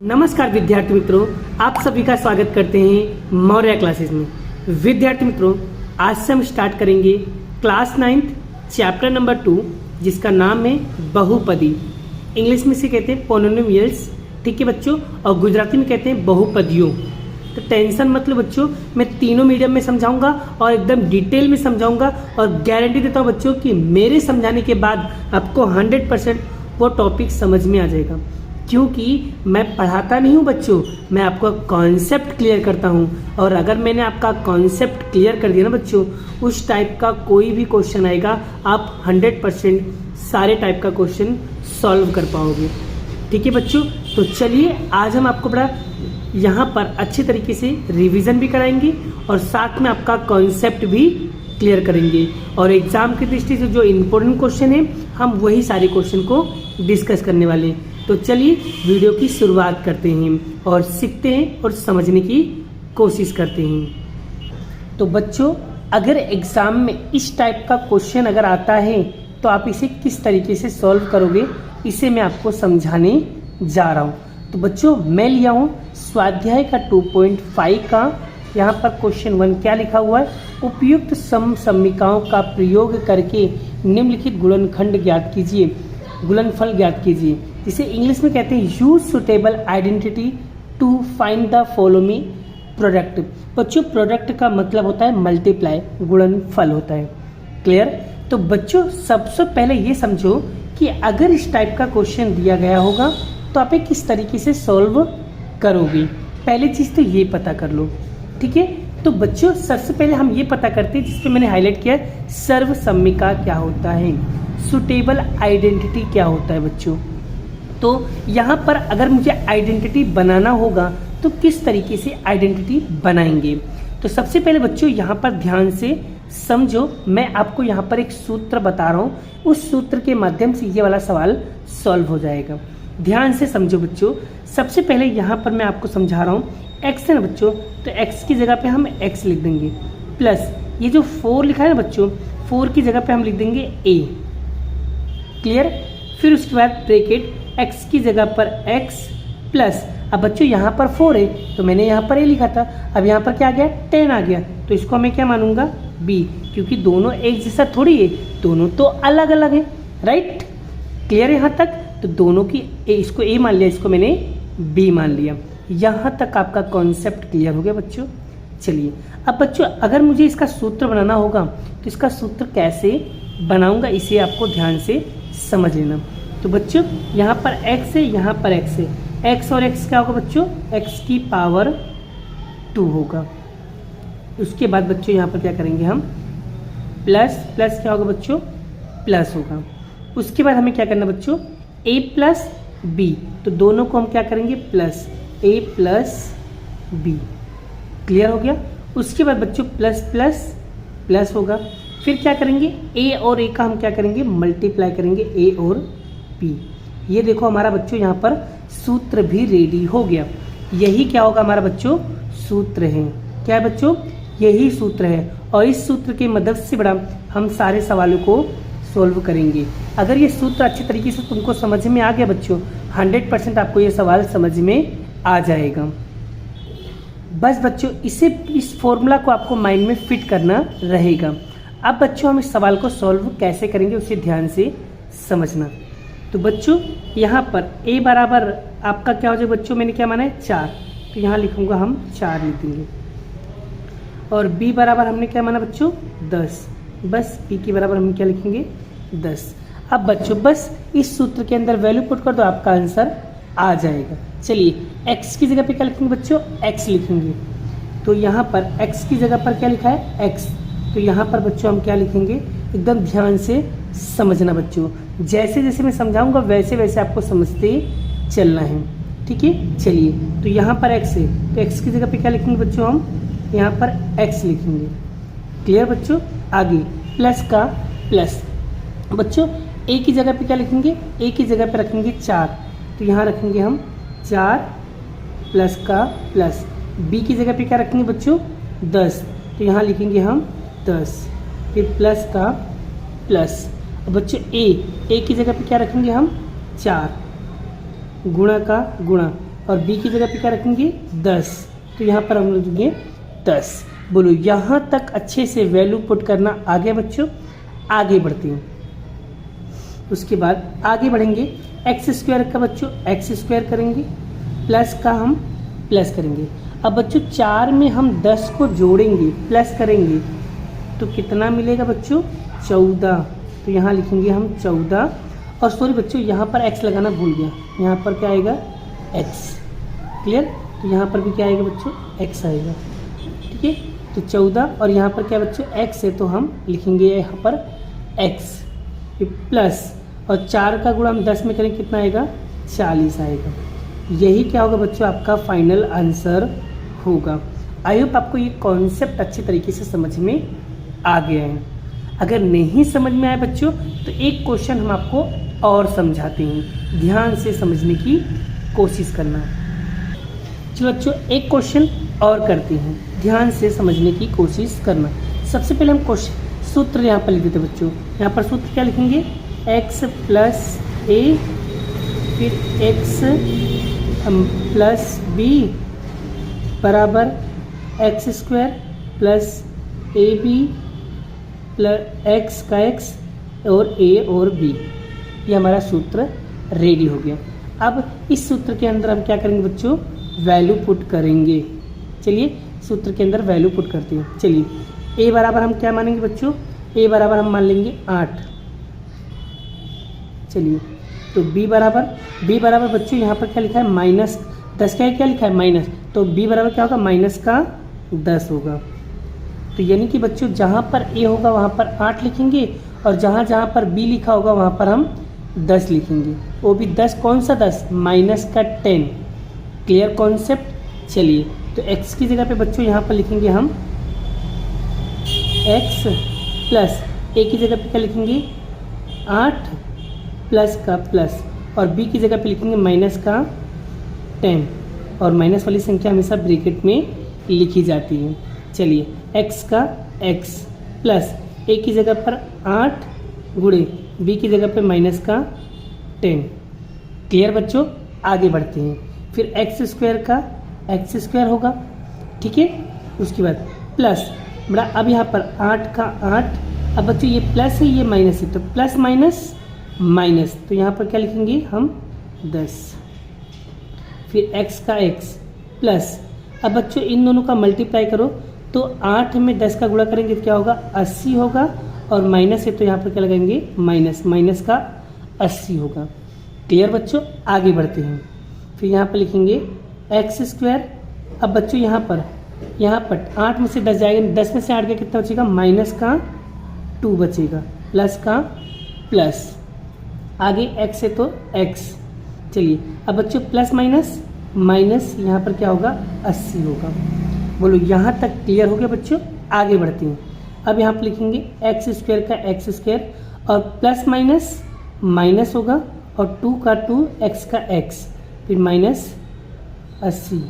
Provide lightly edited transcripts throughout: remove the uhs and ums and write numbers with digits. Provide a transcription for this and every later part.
नमस्कार विद्यार्थी मित्रों, आप सभी का स्वागत करते हैं मौर्य क्लासेस में। विद्यार्थी मित्रों, आज से हम स्टार्ट करेंगे क्लास 9th चैप्टर नंबर 2, जिसका नाम है बहुपदी। इंग्लिश में से कहते हैं पोनोनिमियल्स, ठीक है बच्चों, और गुजराती में कहते हैं बहुपदियों। तो टेंशन मत लो बच्चों, मैं तीनों मीडियम में समझाऊंगा और एकदम डिटेल में समझाऊंगा, और गारंटी देता हूँ बच्चों कि मेरे समझाने के बाद आपको 100% वो टॉपिक समझ में आ जाएगा। क्योंकि मैं पढ़ाता नहीं हूँ बच्चों, मैं आपको कॉन्सेप्ट क्लियर करता हूँ, और अगर मैंने आपका कॉन्सेप्ट क्लियर कर दिया ना बच्चों, उस टाइप का कोई भी क्वेश्चन आएगा आप 100% सारे टाइप का क्वेश्चन सॉल्व कर पाओगे। ठीक है बच्चों, तो चलिए आज हम आपको बड़ा यहाँ पर अच्छे तरीके से रिवीजन भी कराएंगे और साथ में आपका कॉन्सेप्ट भी क्लियर करेंगे, और एग्जाम की दृष्टि से जो इम्पोर्टेंट क्वेश्चन है हम वही सारे क्वेश्चन को डिस्कस करने वाले। तो चलिए वीडियो की शुरुआत करते हैं और सीखते हैं और समझने की कोशिश करते हैं। तो बच्चों, अगर एग्जाम में इस टाइप का क्वेश्चन अगर आता है तो आप इसे किस तरीके से सॉल्व करोगे, इसे मैं आपको समझाने जा रहा हूँ। तो बच्चों, मैं लिया हूँ स्वाध्याय का 2.5 का यहाँ पर क्वेश्चन 1 क्या लिखा हुआ है, उपयुक्त समसमीकाओं का प्रयोग करके निम्नलिखित गुणनखंड ज्ञात कीजिए, गुणनफल ज्ञात कीजिए, जिसे इंग्लिश में कहते हैं use suitable identity to find the following product. बच्चों, प्रोडक्ट का मतलब होता है मल्टीप्लाई, गुणनफल होता है। क्लियर? तो बच्चों, सबसे पहले ये समझो कि अगर इस टाइप का क्वेश्चन दिया गया होगा तो आप किस तरीके से सॉल्व करोगे। पहली चीज तो ये पता कर लो, ठीक है। तो बच्चों, सबसे पहले हम ये पता करते हैं, जिसपे मैंने हाईलाइट किया है, सर्वसम्मिका क्या होता है, सुटेबल आइडेंटिटी क्या होता है बच्चों। तो यहाँ पर अगर मुझे आइडेंटिटी बनाना होगा तो किस तरीके से आइडेंटिटी बनाएंगे। तो सबसे पहले बच्चों यहाँ पर ध्यान से समझो, मैं आपको यहाँ पर एक सूत्र बता रहा हूँ, उस सूत्र के माध्यम से ये वाला सवाल सॉल्व हो जाएगा। ध्यान से समझो बच्चों। सबसे पहले यहाँ पर मैं आपको समझा रहा हूँ, एक्स है ना बच्चों, तो एक्स की जगह पे हम एक्स लिख देंगे, प्लस ये जो 4 लिखा है ना बच्चों, 4 की जगह पे हम लिख देंगे ए। क्लियर? फिर उसके बाद ब्रैकेट, x की जगह पर x प्लस, अब बच्चों यहाँ पर 4 है तो मैंने यहाँ पर a लिखा था, अब यहाँ पर क्या आ गया, 10 आ गया, तो इसको मैं क्या मानूंगा, b, क्योंकि दोनों एक जैसा थोड़ी है, दोनों तो अलग अलग है। राइट? क्लियर यहाँ तक? तो दोनों की इसको a मान लिया, इसको मैंने b मान लिया। यहाँ तक आपका कॉन्सेप्ट क्लियर हो गया बच्चों। चलिए अब बच्चों, अगर मुझे इसका सूत्र बनाना होगा तो इसका सूत्र कैसे बनाऊंगा, इसे आपको ध्यान से समझ लेना। तो बच्चों, यहाँ पर x है, यहाँ पर x है, x और x क्या होगा बच्चों, x की पावर 2 होगा। उसके बाद बच्चों यहाँ पर क्या करेंगे हम, प्लस प्लस क्या होगा बच्चों, प्लस होगा। उसके बाद हमें क्या करना बच्चों, a प्लस b, तो दोनों को हम क्या करेंगे, plus a plus b। Clear हो गया? उसके बाद बच्चों प्लस प्लस प्लस होगा, फिर क्या करेंगे, a और a का हम क्या करेंगे, मल्टीप्लाई करेंगे, a और p। ये देखो हमारा बच्चों यहाँ पर सूत्र भी रेडी हो गया। यही क्या होगा हमारा बच्चों, सूत्र है। क्या है बच्चों, यही सूत्र है, और इस सूत्र की मदद से बड़ा हम सारे सवालों को सोल्व करेंगे। अगर ये सूत्र अच्छे तरीके से तुमको समझ में आ गया बच्चों, 100% आपको ये सवाल समझ में आ जाएगा। बस बच्चों, इस फॉर्मूला को आपको माइंड में फिट करना रहेगा। अब बच्चों, हम इस सवाल को सॉल्व कैसे करेंगे उसे ध्यान से समझना। तो बच्चों, यहाँ पर a बराबर आपका क्या हो जाएगा बच्चों, मैंने क्या माना है, 4, तो यहाँ लिखूंगा हम 4 लिख देंगे, और b बराबर हमने क्या माना बच्चों, 10, बस b के बराबर हम क्या लिखेंगे, 10। अब बच्चों बस इस सूत्र के अंदर वैल्यू पुट कर दो, आपका आंसर आ जाएगा। चलिए x की जगह पे क्या लिखेंगे बच्चों, x लिखेंगे, तो यहाँ पर x की जगह पर क्या लिखा है, x, तो यहाँ पर बच्चों हम क्या लिखेंगे, एकदम ध्यान से समझना बच्चों, जैसे जैसे मैं समझाऊंगा वैसे वैसे आपको समझते चलना है। ठीक है? चलिए, तो यहाँ पर x है, तो x की जगह पे क्या लिखेंगे बच्चों, हम यहाँ पर x लिखेंगे। क्लियर बच्चों? आगे प्लस का प्लस, बच्चों a की जगह पे क्या लिखेंगे, a की जगह पे रखेंगे 4, तो यहाँ रखेंगे हम 4 प्लस का प्लस, b की जगह पे क्या रखेंगे बच्चों, 10, तो यहाँ लिखेंगे हम 10, फिर प्लस का प्लस। अब बच्चों a की जगह पे क्या रखेंगे हम, 4, गुणा का गुणा, और b की जगह पे क्या रखेंगे 10, तो यहाँ पर हम लिखेंगे 10। बोलो यहाँ तक अच्छे से वैल्यू पुट करना आ गया बच्चों। आगे बढ़ते हैं, उसके बाद आगे बढ़ेंगे एक्स स्क्वायर का बच्चों एक्स स्क्वायर करेंगे, प्लस का हम प्लस करेंगे। अब बच्चों 4 में हम 10 को जोड़ेंगे प्लस करेंगे तो कितना मिलेगा बच्चों 14, तो यहाँ लिखेंगे हम 14। और सॉरी बच्चों यहाँ पर x लगाना भूल गया, यहाँ पर क्या आएगा x, क्लियर। तो यहाँ पर भी क्या आएगा बच्चों x आएगा, ठीक है। तो 14 और यहाँ पर क्या बच्चों x है, तो हम लिखेंगे यहाँ पर x प्लस, और 4 का गुणा हम 10 में करेंगे कितना आएगा 40 आएगा। यही क्या होगा बच्चों आपका फाइनल आंसर होगा। आई होप आपको ये कॉन्सेप्ट अच्छे तरीके से समझ में आ गया है। अगर नहीं समझ में आया बच्चों तो एक क्वेश्चन हम आपको और समझाते हैं, ध्यान से समझने की कोशिश करना। चलो बच्चों एक क्वेश्चन और करते हैं, ध्यान से समझने की कोशिश करना। सबसे पहले हम क्वेश्चन सूत्र यहाँ पर लिख देते हैं बच्चों। यहाँ पर सूत्र क्या लिखेंगे x प्लस a फिर x प्लस b बराबर x square plus a b plus x का एक्स और ए और बी, ये हमारा सूत्र रेडी हो गया। अब इस सूत्र के अंदर हम क्या करेंगे बच्चों वैल्यू पुट करेंगे। चलिए सूत्र के अंदर वैल्यू पुट करते हैं। चलिए ए बराबर हम क्या मानेंगे बच्चों, ए बराबर हम मान लेंगे 8। चलिए तो बी बराबर बच्चों यहाँ पर क्या लिखा है माइनस 10 का क्या लिखा है माइनस, तो b बराबर क्या होगा माइनस का 10 होगा। तो यानी कि बच्चों जहाँ पर a होगा वहाँ पर 8 लिखेंगे और जहाँ जहाँ पर b लिखा होगा वहाँ पर हम 10 लिखेंगे, वो भी 10 कौन सा 10 माइनस का 10। Clear concept. चलिए तो x की जगह पे बच्चों यहाँ पर लिखेंगे हम x प्लस a की जगह पे क्या लिखेंगे 8 प्लस का प्लस, और b की जगह पे लिखेंगे माइनस का 10, और माइनस वाली संख्या हमेशा ब्रैकेट में लिखी जाती है। चलिए x का x प्लस a की जगह पर 8 गुणे b की जगह पर माइनस का 10। क्लियर बच्चों। आगे बढ़ते हैं, फिर एक्स स्क्वायर का एक्स स्क्वायर होगा, ठीक है। उसके बाद प्लस बड़ा, अब यहाँ पर 8 का 8, अब बच्चों ये प्लस है ये माइनस है, तो प्लस माइनस माइनस, तो यहाँ पर क्या लिखेंगे हम 10। फिर x का x प्लस, अब बच्चों इन दोनों का मल्टीप्लाई करो तो 8 में 10 का गुणा करेंगे तो क्या होगा 80 होगा, और माइनस है तो यहाँ पर क्या लगाएंगे माइनस का 80 होगा। क्लियर बच्चों। आगे बढ़ते हैं, फिर यहाँ पर लिखेंगे एक्स स्क्वायर। अब बच्चों यहाँ पर 8 में से 10 जाएगा, 10 में से 8 गया कितना बचेगा माइनस का 2 बचेगा, प्लस का प्लस, आगे x है तो x। चलिए अब बच्चों प्लस माइनस माइनस, यहाँ पर क्या होगा 80 होगा। बोलो यहाँ तक क्लियर हो गया बच्चों। आगे बढ़ते हैं, अब यहाँ पर लिखेंगे एक्स स्क्वायर का एक्स स्क्वायर, और प्लस माइनस माइनस होगा, और 2 का 2 x का x, फिर माइनस 80।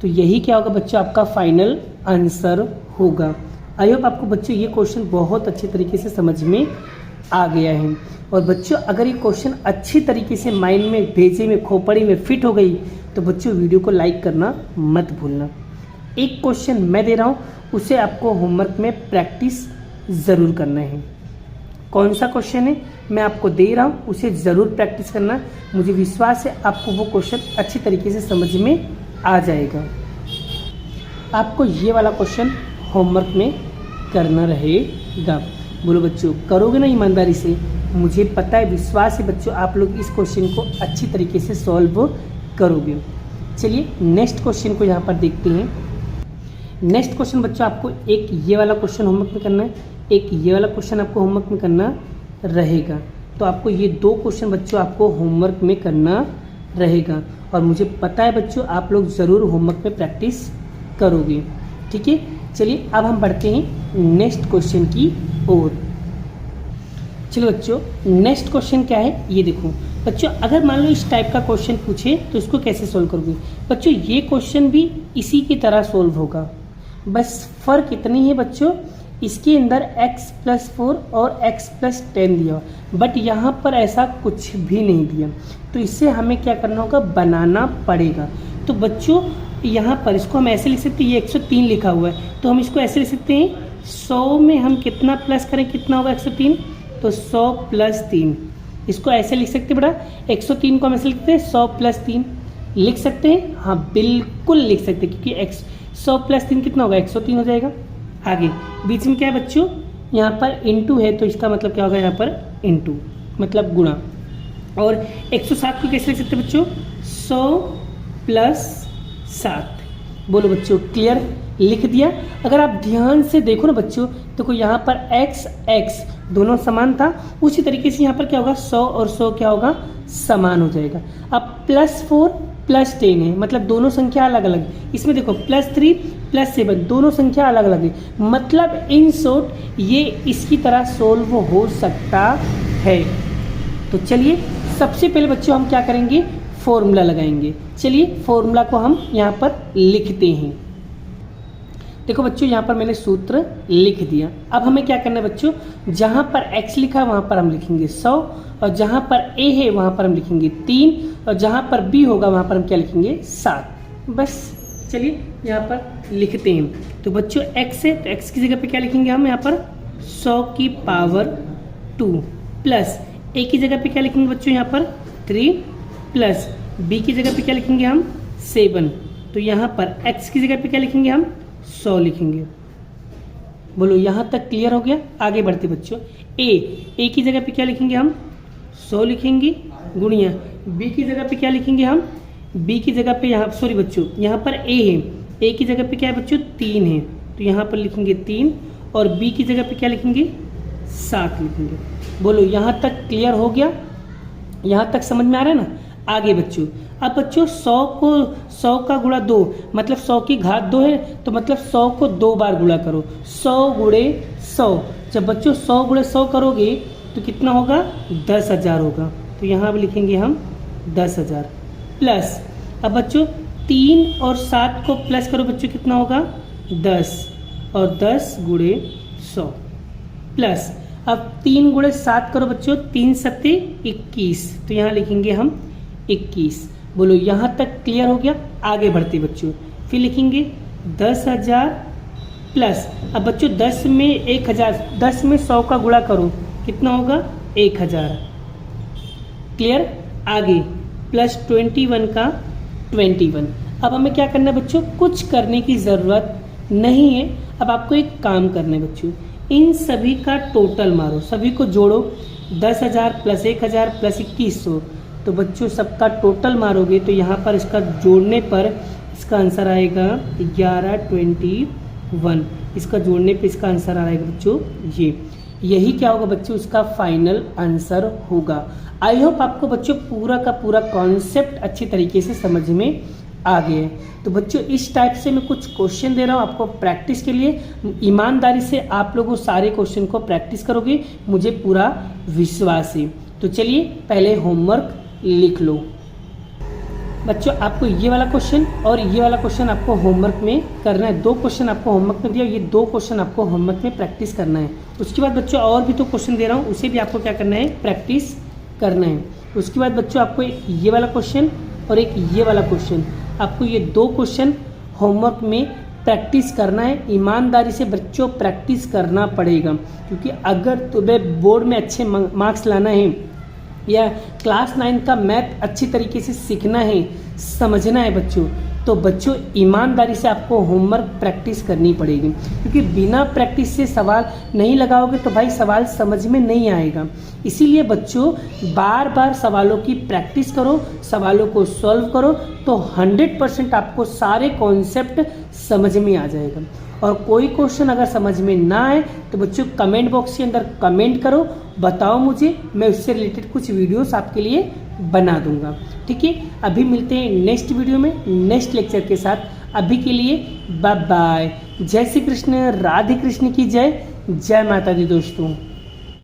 तो यही क्या होगा बच्चों आपका फाइनल आंसर होगा। आई होप आपको बच्चों ये क्वेश्चन बहुत अच्छे तरीके से समझ में आ गया है। और बच्चों अगर ये क्वेश्चन अच्छी तरीके से माइंड में भेजे में खोपड़ी में फिट हो गई तो बच्चों वीडियो को लाइक करना मत भूलना। एक क्वेश्चन मैं दे रहा हूँ, उसे आपको होमवर्क में प्रैक्टिस ज़रूर करना है। कौन सा क्वेश्चन है मैं आपको दे रहा हूँ, उसे ज़रूर प्रैक्टिस करना। मुझे विश्वास है आपको वो क्वेश्चन अच्छी तरीके से समझ में आ जाएगा। आपको ये वाला क्वेश्चन होमवर्क में करना रहेगा। बोलो बच्चों करोगे ना ईमानदारी से? मुझे पता है, विश्वास है बच्चों आप लोग इस क्वेश्चन को अच्छी तरीके से सॉल्व करोगे। चलिए नेक्स्ट क्वेश्चन को यहाँ पर देखते हैं। नेक्स्ट क्वेश्चन बच्चों आपको एक ये वाला क्वेश्चन होमवर्क में करना है, एक ये वाला क्वेश्चन आपको होमवर्क में करना रहेगा। तो आपको ये 2 क्वेश्चन बच्चों आपको होमवर्क में करना रहेगा, और मुझे पता है बच्चों आप लोग ज़रूर होमवर्क में प्रैक्टिस करोगे। ठीक है, चलिए अब हम बढ़ते हैं नेक्स्ट क्वेश्चन की ओर। चलो बच्चों नेक्स्ट क्वेश्चन क्या है ये देखो। बच्चों अगर मान लो इस टाइप का क्वेश्चन पूछे तो इसको कैसे सोल्व करोगे? बच्चों ये क्वेश्चन भी इसी की तरह सोल्व होगा, बस फ़र्क इतनी है बच्चों, इसके अंदर x+4 और x+10 दिया, बट यहाँ पर ऐसा कुछ भी नहीं दिया, तो इससे हमें क्या करना होगा, बनाना पड़ेगा। तो बच्चों यहाँ पर इसको हम ऐसे लिख सकते हैं, ये 103 लिखा हुआ है, तो हम इसको ऐसे लिख सकते हैं 100 में हम कितना प्लस करें, कितना होगा 103, तो 100 + 3, इसको ऐसे लिख सकते हैं बेटा, 103 को हम ऐसे लिखते हैं 100 + 3 लिख सकते हैं, हाँ बिल्कुल लिख सकते हैं, क्योंकि 100 + 3 कितना होगा, 103 हो जाएगा। आगे बीच में क्या है बच्चों, यहाँ पर इंटू है, तो इसका मतलब क्या होगा, यहाँ पर इंटू मतलब गुणा। और 107 को कैसे लिख सकते हैं बच्चों, 100 + 7, बोलो बच्चों क्लियर, लिख दिया। अगर आप ध्यान से देखो ना बच्चों, देखो यहाँ पर x दोनों समान था, उसी तरीके से यहाँ पर क्या होगा, 100 और 100 क्या होगा, समान हो जाएगा। अब +4 + 10 है, मतलब दोनों संख्या अलग अलग, इसमें देखो +3 + 7 दोनों संख्या अलग अलग है, मतलब इन शॉर्ट ये इसकी तरह सोल्व हो सकता है। तो चलिए सबसे पहले बच्चों हम क्या करेंगे, फॉर्मूला लगाएंगे। चलिए फॉर्मूला को हम यहाँ पर लिखते हैं। देखो बच्चों यहाँ पर मैंने सूत्र लिख दिया। अब हमें क्या करना है बच्चों, जहाँ पर x लिखा है वहाँ पर हम लिखेंगे 100, और जहाँ पर a है वहाँ पर हम लिखेंगे 3, और जहाँ पर b होगा वहाँ पर हम क्या लिखेंगे 7। बस चलिए यहाँ पर लिखते हैं। तो बच्चों x है, तो x की जगह पे क्या लिखेंगे हम, यहाँ पर 100⁻2 प्लस a की जगह पे क्या लिखेंगे बच्चों, यहाँ पर 3 प्लस b की जगह पे क्या लिखेंगे हम 7, तो यहाँ पर x की जगह पे क्या लिखेंगे हम 100 लिखेंगे। बोलो यहाँ तक क्लियर हो गया। आगे बढ़ते बच्चों, a की जगह पे क्या लिखेंगे हम 100 लिखेंगे, गुणिया b की जगह पे क्या लिखेंगे हम, b की जगह पे यहाँ सॉरी बच्चों यहाँ पर a है, a की जगह पे क्या है बच्चों 3 है, तो यहाँ पर लिखेंगे 3, और b की जगह पे क्या लिखेंगे 7 लिखेंगे। बोलो यहाँ तक क्लियर हो गया, यहाँ तक समझ में आ रहा है ना। आगे बच्चों, अब बच्चों 100 का गुणा 2 मतलब 100 की घात 2 है, तो मतलब 100 को 2 बार गुणा करो, 100 × 100। जब बच्चों 100 × 100 करोगे तो कितना होगा, 10,000 होगा, तो यहाँ अब लिखेंगे हम 10,000 प्लस। अब बच्चों 3 और 7 को प्लस करो बच्चों, कितना होगा 10, और 10 × 100 प्लस। अब 3 × 7 करो बच्चों, 3 × 7 = 21, तो यहाँ लिखेंगे हम 21। बोलो यहाँ तक क्लियर हो गया। आगे बढ़ते बच्चों, फिर लिखेंगे 10,000 प्लस। अब बच्चों 10 में 1,000, 10 में 100 का गुणा करो, कितना होगा 1,000। क्लियर। आगे प्लस 21 का 21। अब हमें क्या करना है बच्चों, कुछ करने की ज़रूरत नहीं है। अब आपको एक काम करना है बच्चों, इन सभी का टोटल मारो, सभी को जोड़ो, 10,000 + 1,000 + 2100, तो बच्चों सबका टोटल मारोगे तो यहाँ पर इसका जोड़ने पर इसका आंसर आएगा 1121। इसका जोड़ने पे इसका आंसर आएगा बच्चों यही क्या होगा बच्चों, इसका फाइनल आंसर होगा। आई होप आपको बच्चों पूरा का पूरा कॉन्सेप्ट अच्छी तरीके से समझ में आ गया है। तो बच्चों इस टाइप से मैं कुछ क्वेश्चन दे रहा हूँ आपको प्रैक्टिस के लिए। ईमानदारी से आप लोगों सारे क्वेश्चन को प्रैक्टिस करोगे, मुझे पूरा विश्वास है। तो चलिए पहले होमवर्क लिख लो बच्चों। आपको ये वाला क्वेश्चन और ये वाला क्वेश्चन आपको होमवर्क में करना है। 2 क्वेश्चन आपको होमवर्क में दिया, ये 2 क्वेश्चन आपको होमवर्क में प्रैक्टिस करना है। उसके बाद बच्चों और भी 2 क्वेश्चन दे रहा हूँ, उसे भी आपको क्या करना है, प्रैक्टिस करना है। उसके बाद बच्चों आपको एक ये वाला क्वेश्चन और एक ये वाला क्वेश्चन, आपको ये 2 क्वेश्चन होमवर्क में प्रैक्टिस करना है। ईमानदारी से बच्चों प्रैक्टिस करना पड़ेगा, क्योंकि अगर तुम्हें बोर्ड में अच्छे मार्क्स लाना है या क्लास 9 का मैथ अच्छी तरीके से सीखना है, समझना है बच्चों, तो बच्चों ईमानदारी से आपको होमवर्क प्रैक्टिस करनी पड़ेगी। क्योंकि बिना प्रैक्टिस से सवाल नहीं लगाओगे तो भाई सवाल समझ में नहीं आएगा। इसीलिए बच्चों बार बार सवालों की प्रैक्टिस करो, सवालों को सॉल्व करो, तो 100% आपको सारे कॉन्सेप्ट समझ में आ जाएगा। और कोई क्वेश्चन अगर समझ में ना आए तो बच्चों कमेंट बॉक्स के अंदर कमेंट करो, बताओ मुझे, मैं उससे रिलेटेड कुछ वीडियोस आपके लिए बना दूंगा। ठीक है, अभी मिलते हैं नेक्स्ट वीडियो में नेक्स्ट लेक्चर के साथ। अभी के लिए बाय बाय। जय श्री कृष्ण, राधे कृष्ण की जय, जय माता दी दोस्तों।